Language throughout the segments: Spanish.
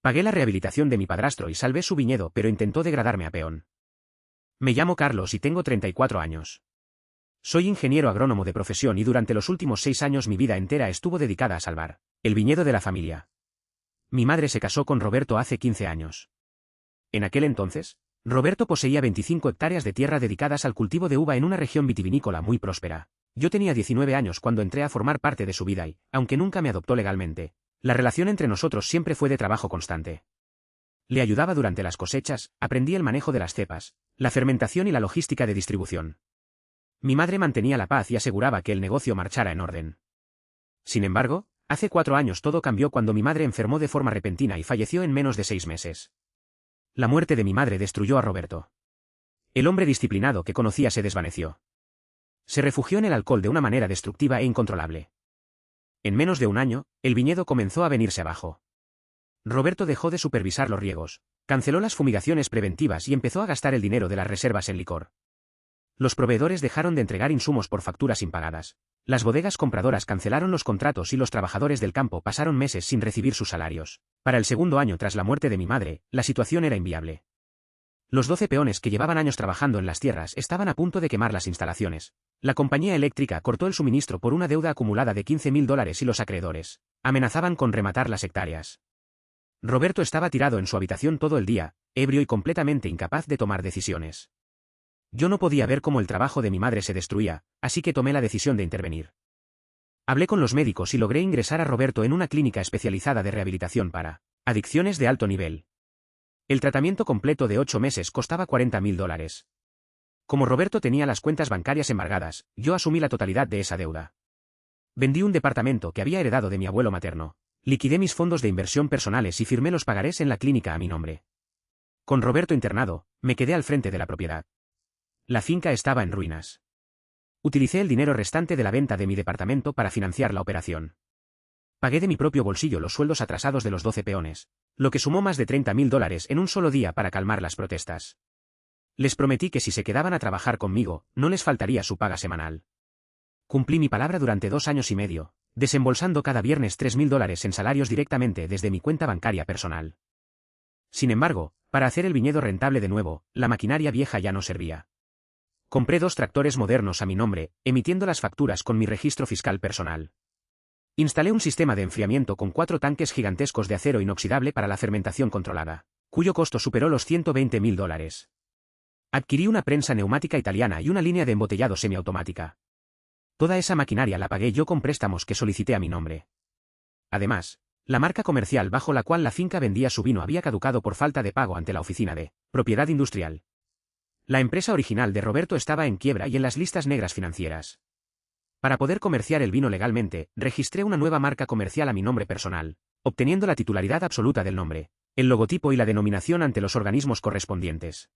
Pagué la rehabilitación de mi padrastro y salvé su viñedo, pero intentó degradarme a peón. Me llamo Carlos y tengo 34 años. Soy ingeniero agrónomo de profesión y durante los últimos 6 años mi vida entera estuvo dedicada a salvar el viñedo de la familia. Mi madre se casó con Roberto hace 15 años. En aquel entonces, Roberto poseía 25 hectáreas de tierra dedicadas al cultivo de uva en una región vitivinícola muy próspera. Yo tenía 19 años cuando entré a formar parte de su vida y, aunque nunca me adoptó legalmente, la relación entre nosotros siempre fue de trabajo constante. Le ayudaba durante las cosechas, aprendí el manejo de las cepas, la fermentación y la logística de distribución. Mi madre mantenía la paz y aseguraba que el negocio marchara en orden. Sin embargo, hace 4 años todo cambió cuando mi madre enfermó de forma repentina y falleció en menos de 6 meses. La muerte de mi madre destruyó a Roberto. El hombre disciplinado que conocía se desvaneció. Se refugió en el alcohol de una manera destructiva e incontrolable. En menos de un año, el viñedo comenzó a venirse abajo. Roberto dejó de supervisar los riegos, canceló las fumigaciones preventivas y empezó a gastar el dinero de las reservas en licor. Los proveedores dejaron de entregar insumos por facturas impagadas. Las bodegas compradoras cancelaron los contratos y los trabajadores del campo pasaron meses sin recibir sus salarios. Para el segundo año tras la muerte de mi madre, la situación era inviable. Los 12 peones que llevaban años trabajando en las tierras estaban a punto de quemar las instalaciones. La compañía eléctrica cortó el suministro por una deuda acumulada de $15.000 y los acreedores amenazaban con rematar las hectáreas. Roberto estaba tirado en su habitación todo el día, ebrio y completamente incapaz de tomar decisiones. Yo no podía ver cómo el trabajo de mi madre se destruía, así que tomé la decisión de intervenir. Hablé con los médicos y logré ingresar a Roberto en una clínica especializada de rehabilitación para adicciones de alto nivel. El tratamiento completo de 8 meses costaba $40.000. Como Roberto tenía las cuentas bancarias embargadas, yo asumí la totalidad de esa deuda. Vendí un departamento que había heredado de mi abuelo materno, liquidé mis fondos de inversión personales y firmé los pagarés en la clínica a mi nombre. Con Roberto internado, me quedé al frente de la propiedad. La finca estaba en ruinas. Utilicé el dinero restante de la venta de mi departamento para financiar la operación. Pagué de mi propio bolsillo los sueldos atrasados de los 12 peones, lo que sumó más de $30.000 en un solo día para calmar las protestas. Les prometí que si se quedaban a trabajar conmigo, no les faltaría su paga semanal. Cumplí mi palabra durante 2 años y medio, desembolsando cada viernes $3.000 en salarios directamente desde mi cuenta bancaria personal. Sin embargo, para hacer el viñedo rentable de nuevo, la maquinaria vieja ya no servía. Compré 2 tractores modernos a mi nombre, emitiendo las facturas con mi registro fiscal personal. Instalé un sistema de enfriamiento con 4 tanques gigantescos de acero inoxidable para la fermentación controlada, cuyo costo superó los $120.000. Adquirí una prensa neumática italiana y una línea de embotellado semiautomática. Toda esa maquinaria la pagué yo con préstamos que solicité a mi nombre. Además, la marca comercial bajo la cual la finca vendía su vino había caducado por falta de pago ante la Oficina de Propiedad Industrial. La empresa original de Roberto estaba en quiebra y en las listas negras financieras. Para poder comerciar el vino legalmente, registré una nueva marca comercial a mi nombre personal, obteniendo la titularidad absoluta del nombre, el logotipo y la denominación ante los organismos correspondientes.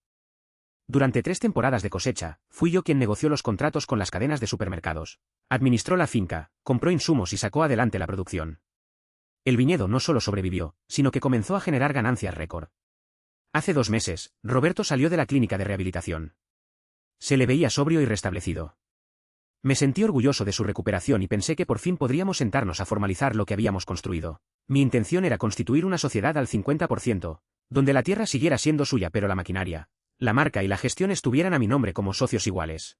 Durante 3 temporadas de cosecha, fui yo quien negoció los contratos con las cadenas de supermercados, administró la finca, compró insumos y sacó adelante la producción. El viñedo no solo sobrevivió, sino que comenzó a generar ganancias récord. Hace 2 meses, Roberto salió de la clínica de rehabilitación. Se le veía sobrio y restablecido. Me sentí orgulloso de su recuperación y pensé que por fin podríamos sentarnos a formalizar lo que habíamos construido. Mi intención era constituir una sociedad al 50%, donde la tierra siguiera siendo suya pero la maquinaria, la marca y la gestión estuvieran a mi nombre como socios iguales.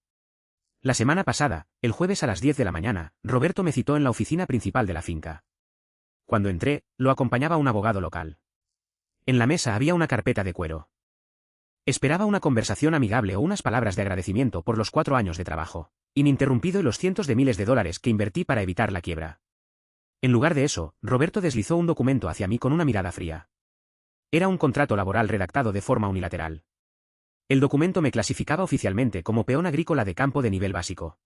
La semana pasada, el jueves a las 10 de la mañana, Roberto me citó en la oficina principal de la finca. Cuando entré, lo acompañaba un abogado local. En la mesa había una carpeta de cuero. Esperaba una conversación amigable o unas palabras de agradecimiento por los 4 años de trabajo ininterrumpido y los cientos de miles de dólares que invertí para evitar la quiebra. En lugar de eso, Roberto deslizó un documento hacia mí con una mirada fría. Era un contrato laboral redactado de forma unilateral. El documento me clasificaba oficialmente como peón agrícola de campo de nivel básico.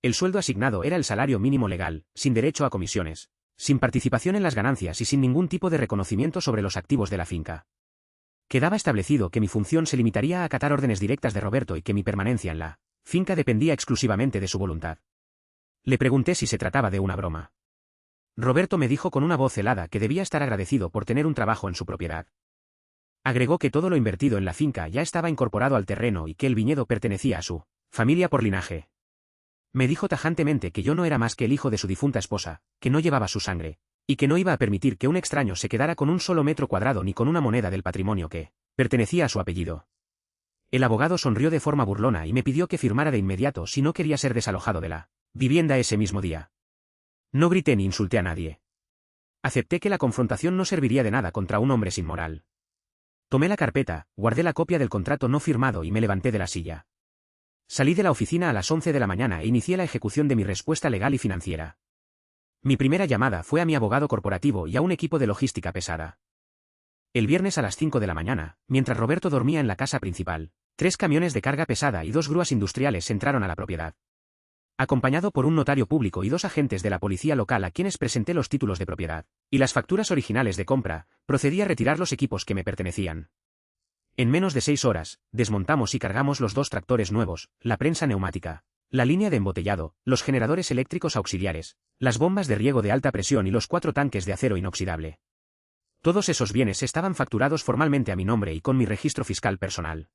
El sueldo asignado era el salario mínimo legal, sin derecho a comisiones, sin participación en las ganancias y sin ningún tipo de reconocimiento sobre los activos de la finca. Quedaba establecido que mi función se limitaría a acatar órdenes directas de Roberto y que mi permanencia en la finca dependía exclusivamente de su voluntad. Le pregunté si se trataba de una broma. Roberto me dijo con una voz helada que debía estar agradecido por tener un trabajo en su propiedad. Agregó que todo lo invertido en la finca ya estaba incorporado al terreno y que el viñedo pertenecía a su familia por linaje. Me dijo tajantemente que yo no era más que el hijo de su difunta esposa, que no llevaba su sangre, y que no iba a permitir que un extraño se quedara con un solo metro cuadrado ni con una moneda del patrimonio que pertenecía a su apellido. El abogado sonrió de forma burlona y me pidió que firmara de inmediato si no quería ser desalojado de la vivienda ese mismo día. No grité ni insulté a nadie. Acepté que la confrontación no serviría de nada contra un hombre sin moral. Tomé la carpeta, guardé la copia del contrato no firmado y me levanté de la silla. Salí de la oficina a las 11 de la mañana e inicié la ejecución de mi respuesta legal y financiera. Mi primera llamada fue a mi abogado corporativo y a un equipo de logística pesada. El viernes a las 5 de la mañana, mientras Roberto dormía en la casa principal, 3 camiones de carga pesada y 2 grúas industriales entraron a la propiedad. Acompañado por un notario público y 2 agentes de la policía local a quienes presenté los títulos de propiedad y las facturas originales de compra, procedí a retirar los equipos que me pertenecían. En menos de 6 horas, desmontamos y cargamos los 2 tractores nuevos, la prensa neumática, la línea de embotellado, los generadores eléctricos auxiliares, las bombas de riego de alta presión y los 4 tanques de acero inoxidable. Todos esos bienes estaban facturados formalmente a mi nombre y con mi registro fiscal personal.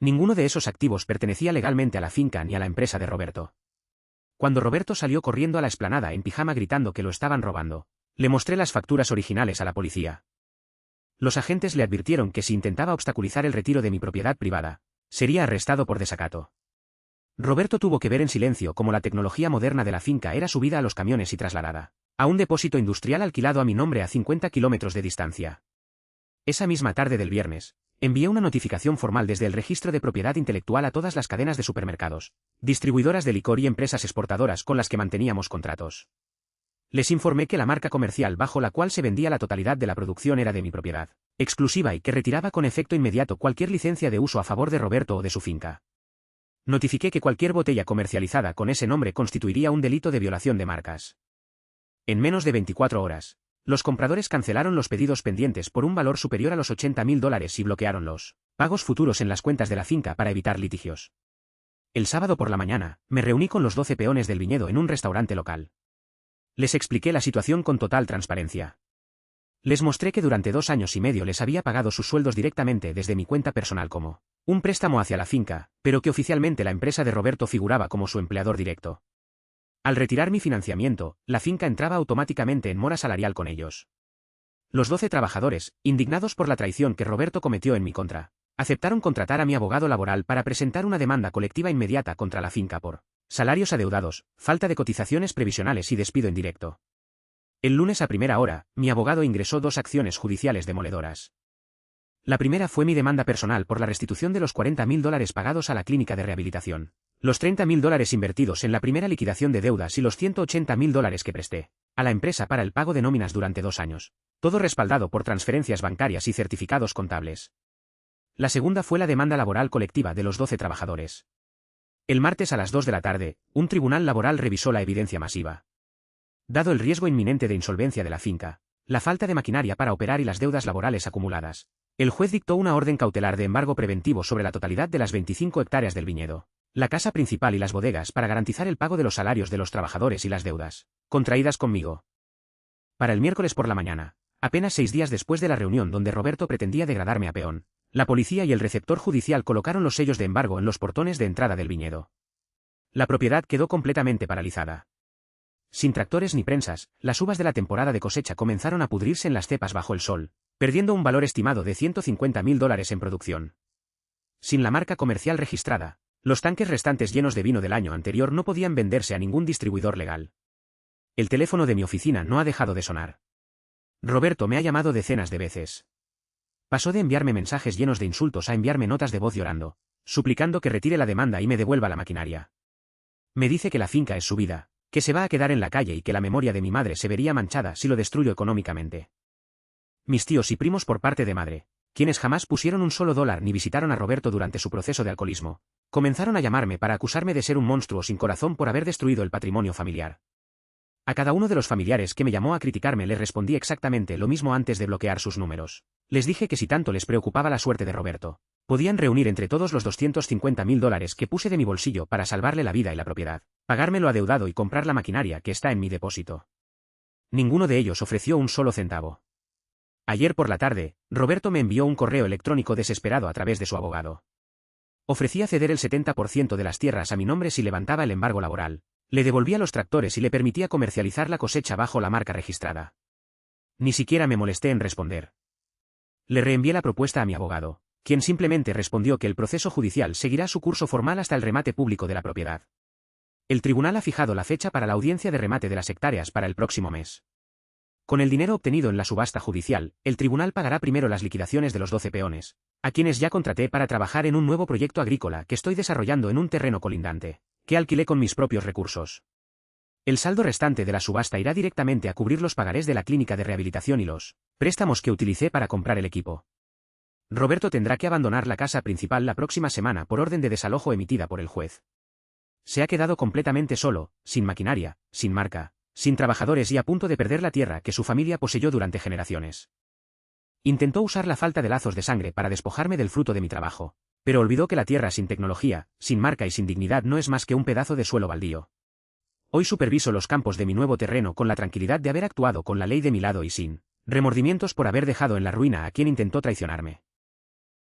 Ninguno de esos activos pertenecía legalmente a la finca ni a la empresa de Roberto. Cuando Roberto salió corriendo a la explanada en pijama gritando que lo estaban robando, le mostré las facturas originales a la policía. Los agentes le advirtieron que si intentaba obstaculizar el retiro de mi propiedad privada, sería arrestado por desacato. Roberto tuvo que ver en silencio cómo la tecnología moderna de la finca era subida a los camiones y trasladada a un depósito industrial alquilado a mi nombre a 50 kilómetros de distancia. Esa misma tarde del viernes, envié una notificación formal desde el registro de propiedad intelectual a todas las cadenas de supermercados, distribuidoras de licor y empresas exportadoras con las que manteníamos contratos. Les informé que la marca comercial bajo la cual se vendía la totalidad de la producción era de mi propiedad exclusiva y que retiraba con efecto inmediato cualquier licencia de uso a favor de Roberto o de su finca. Notifiqué que cualquier botella comercializada con ese nombre constituiría un delito de violación de marcas. En menos de 24 horas, los compradores cancelaron los pedidos pendientes por un valor superior a los $80.000 y bloquearon los pagos futuros en las cuentas de la finca para evitar litigios. El sábado por la mañana, me reuní con los 12 peones del viñedo en un restaurante local. Les expliqué la situación con total transparencia. Les mostré que durante 2 años y medio les había pagado sus sueldos directamente desde mi cuenta personal como un préstamo hacia la finca, pero que oficialmente la empresa de Roberto figuraba como su empleador directo. Al retirar mi financiamiento, la finca entraba automáticamente en mora salarial con ellos. Los 12 trabajadores, indignados por la traición que Roberto cometió en mi contra, aceptaron contratar a mi abogado laboral para presentar una demanda colectiva inmediata contra la finca por salarios adeudados, falta de cotizaciones previsionales y despido indirecto. El lunes a primera hora, mi abogado ingresó 2 acciones judiciales demoledoras. La primera fue mi demanda personal por la restitución de los $40.000 pagados a la clínica de rehabilitación, los $30.000 invertidos en la primera liquidación de deudas y los $180.000 que presté a la empresa para el pago de nóminas durante 2 años, todo respaldado por transferencias bancarias y certificados contables. La segunda fue la demanda laboral colectiva de los 12 trabajadores. El martes a las 2 de la tarde, un tribunal laboral revisó la evidencia masiva. Dado el riesgo inminente de insolvencia de la finca, la falta de maquinaria para operar y las deudas laborales acumuladas, el juez dictó una orden cautelar de embargo preventivo sobre la totalidad de las 25 hectáreas del viñedo, la casa principal y las bodegas para garantizar el pago de los salarios de los trabajadores y las deudas contraídas conmigo. Para el miércoles por la mañana, apenas 6 días después de la reunión donde Roberto pretendía degradarme a peón, la policía y el receptor judicial colocaron los sellos de embargo en los portones de entrada del viñedo. La propiedad quedó completamente paralizada. Sin tractores ni prensas, las uvas de la temporada de cosecha comenzaron a pudrirse en las cepas bajo el sol, perdiendo un valor estimado de $150.000 en producción. Sin la marca comercial registrada, los tanques restantes llenos de vino del año anterior no podían venderse a ningún distribuidor legal. El teléfono de mi oficina no ha dejado de sonar. Roberto me ha llamado decenas de veces. Pasó de enviarme mensajes llenos de insultos a enviarme notas de voz llorando, suplicando que retire la demanda y me devuelva la maquinaria. Me dice que la finca es su vida, que se va a quedar en la calle y que la memoria de mi madre se vería manchada si lo destruyo económicamente. Mis tíos y primos por parte de madre, quienes jamás pusieron un solo dólar ni visitaron a Roberto durante su proceso de alcoholismo, comenzaron a llamarme para acusarme de ser un monstruo sin corazón por haber destruido el patrimonio familiar. A cada uno de los familiares que me llamó a criticarme les respondí exactamente lo mismo antes de bloquear sus números. Les dije que si tanto les preocupaba la suerte de Roberto, podían reunir entre todos los $250.000 que puse de mi bolsillo para salvarle la vida y la propiedad, pagarme lo adeudado y comprar la maquinaria que está en mi depósito. Ninguno de ellos ofreció un solo centavo. Ayer por la tarde, Roberto me envió un correo electrónico desesperado a través de su abogado. Ofrecía ceder el 70% de las tierras a mi nombre si levantaba el embargo laboral, le devolvía los tractores y le permitía comercializar la cosecha bajo la marca registrada. Ni siquiera me molesté en responder. Le reenvié la propuesta a mi abogado, quien simplemente respondió que el proceso judicial seguirá su curso formal hasta el remate público de la propiedad. El tribunal ha fijado la fecha para la audiencia de remate de las hectáreas para el próximo mes. Con el dinero obtenido en la subasta judicial, el tribunal pagará primero las liquidaciones de los 12 peones, a quienes ya contraté para trabajar en un nuevo proyecto agrícola que estoy desarrollando en un terreno colindante, que alquilé con mis propios recursos. El saldo restante de la subasta irá directamente a cubrir los pagarés de la clínica de rehabilitación y los préstamos que utilicé para comprar el equipo. Roberto tendrá que abandonar la casa principal la próxima semana por orden de desalojo emitida por el juez. Se ha quedado completamente solo, sin maquinaria, sin marca, sin trabajadores y a punto de perder la tierra que su familia poseyó durante generaciones. Intentó usar la falta de lazos de sangre para despojarme del fruto de mi trabajo, pero olvidó que la tierra sin tecnología, sin marca y sin dignidad no es más que un pedazo de suelo baldío. Hoy superviso los campos de mi nuevo terreno con la tranquilidad de haber actuado con la ley de mi lado y sin remordimientos por haber dejado en la ruina a quien intentó traicionarme.